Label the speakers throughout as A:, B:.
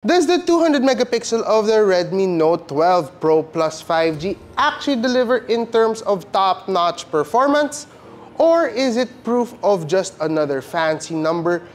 A: Does the 200 megapixel of the Redmi Note 12 Pro Plus 5G actually deliver in terms of top-notch performance? Or is it proof of just another fancy number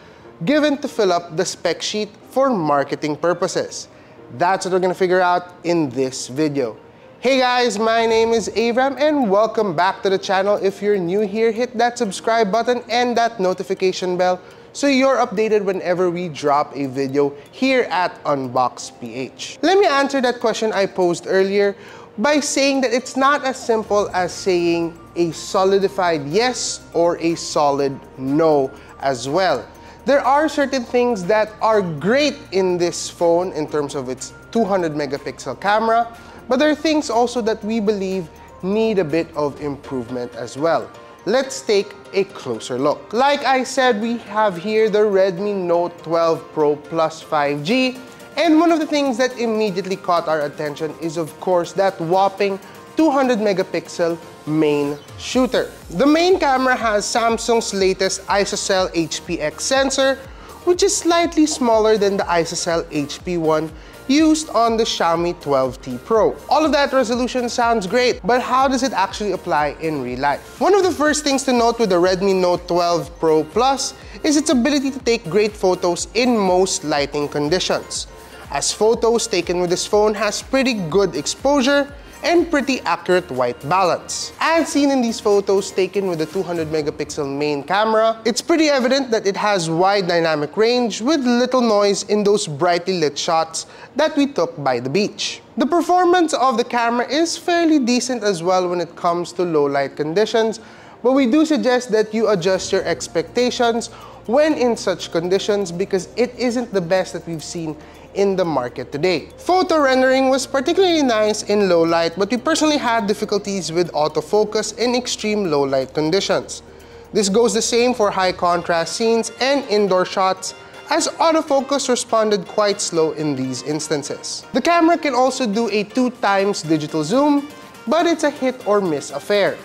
A: given to fill up the spec sheet for marketing purposes? That's what we're gonna figure out in this video. Hey guys, my name is Avram and welcome back to the channel. If you're new here, hit that subscribe button and that notification bell so you're updated whenever we drop a video here at Unbox PH. Let me answer that question I posed earlier by saying that it's not as simple as saying a solidified yes or a solid no as well. There are certain things that are great in this phone in terms of its 200 megapixel camera, but there are things also that we believe need a bit of improvement as well. Let's take a closer look. Like I said, we have here the Redmi Note 12 Pro Plus 5G, and one of the things that immediately caught our attention is of course that whopping 200 megapixel main shooter. The main camera has Samsung's latest ISOCELL HPX sensor, which is slightly smaller than the ISOCELL HP1 used on the Xiaomi 12T Pro. All of that resolution sounds great, but how does it actually apply in real life? One of the first things to note with the Redmi Note 12 Pro Plus is its ability to take great photos in most lighting conditions, as photos taken with this phone has pretty good exposure and pretty accurate white balance. As seen in these photos taken with the 200 megapixel main camera, it's pretty evident that it has wide dynamic range with little noise in those brightly lit shots that we took by the beach. The performance of the camera is fairly decent as well when it comes to low light conditions, but we do suggest that you adjust your expectations when in such conditions because it isn't the best that we've seen in the market today. Photo rendering was particularly nice in low light, but we personally had difficulties with autofocus in extreme low light conditions. This goes the same for high contrast scenes and indoor shots, as autofocus responded quite slow in these instances. The camera can also do a 2x digital zoom, but it's a hit or miss affair.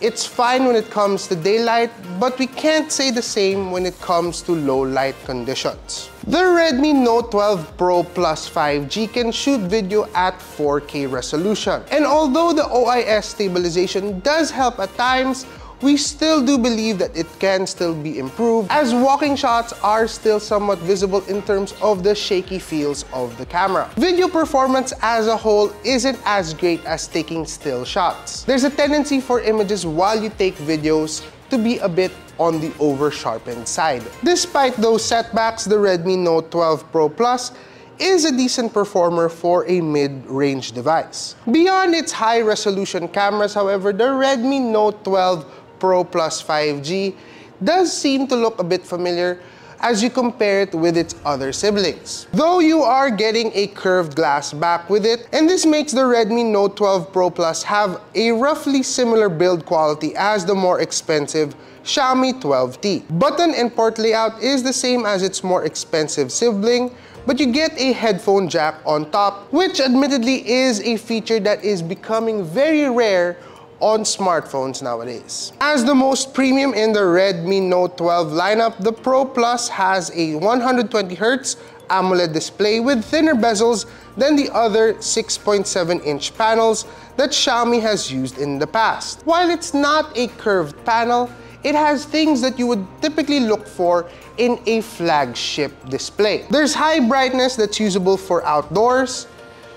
A: It's fine when it comes to daylight, but we can't say the same when it comes to low light conditions. The Redmi Note 12 Pro Plus 5G can shoot video at 4K resolution. And although the OIS stabilization does help at times, we still do believe that it can still be improved, as walking shots are still somewhat visible in terms of the shaky feels of the camera. Video performance as a whole isn't as great as taking still shots. There's a tendency for images while you take videos to be a bit on the over-sharpened side. Despite those setbacks, the Redmi Note 12 Pro Plus is a decent performer for a mid-range device. Beyond its high-resolution cameras, however, the Redmi Note 12 Pro Plus 5G does seem to look a bit familiar as you compare it with its other siblings. Though you are getting a curved glass back with it, and this makes the Redmi Note 12 Pro Plus have a roughly similar build quality as the more expensive Xiaomi 12T. Button and port layout is the same as its more expensive sibling, but you get a headphone jack on top, which admittedly is a feature that is becoming very rare on smartphones nowadays. As the most premium in the Redmi Note 12 lineup, the Pro Plus has a 120Hz AMOLED display with thinner bezels than the other 6.7-inch panels that Xiaomi has used in the past. While it's not a curved panel, it has things that you would typically look for in a flagship display. There's high brightness that's usable for outdoors,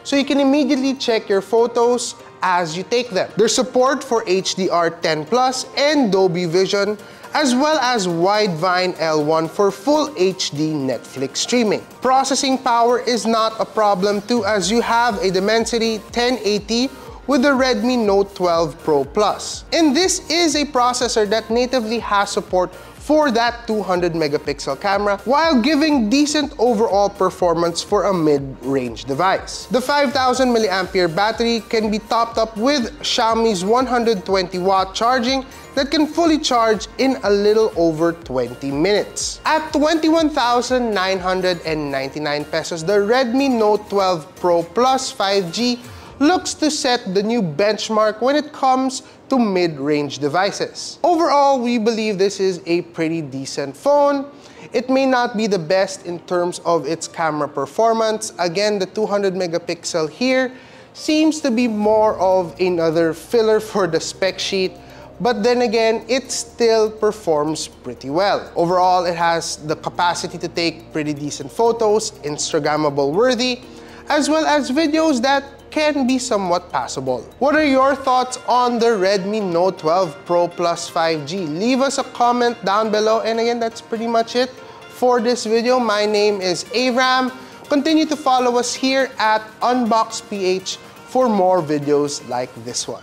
A: so you can immediately check your photos as you take them. There's support for HDR10+ and Dolby Vision, as well as Widevine L1 for full HD Netflix streaming. Processing power is not a problem too, as you have a Dimensity 1080 with the Redmi Note 12 Pro Plus. And this is a processor that natively has support for that 200 megapixel camera while giving decent overall performance for a mid-range device. The 5000 mAh battery can be topped up with Xiaomi's 120-watt charging that can fully charge in a little over 20 minutes. At 21,999 pesos, the Redmi Note 12 Pro Plus 5G looks to set the new benchmark when it comes to mid-range devices. Overall, we believe this is a pretty decent phone. It may not be the best in terms of its camera performance. Again, the 200 megapixel here seems to be more of another filler for the spec sheet, but then again, it still performs pretty well. Overall, it has the capacity to take pretty decent photos, Instagrammable worthy, as well as videos that can be somewhat passable. What are your thoughts on the Redmi Note 12 Pro Plus 5G? Leave us a comment down below. And again, that's pretty much it for this video. My name is Avram. Continue to follow us here at UnboxPH for more videos like this one.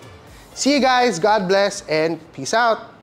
A: See you guys, God bless, and peace out.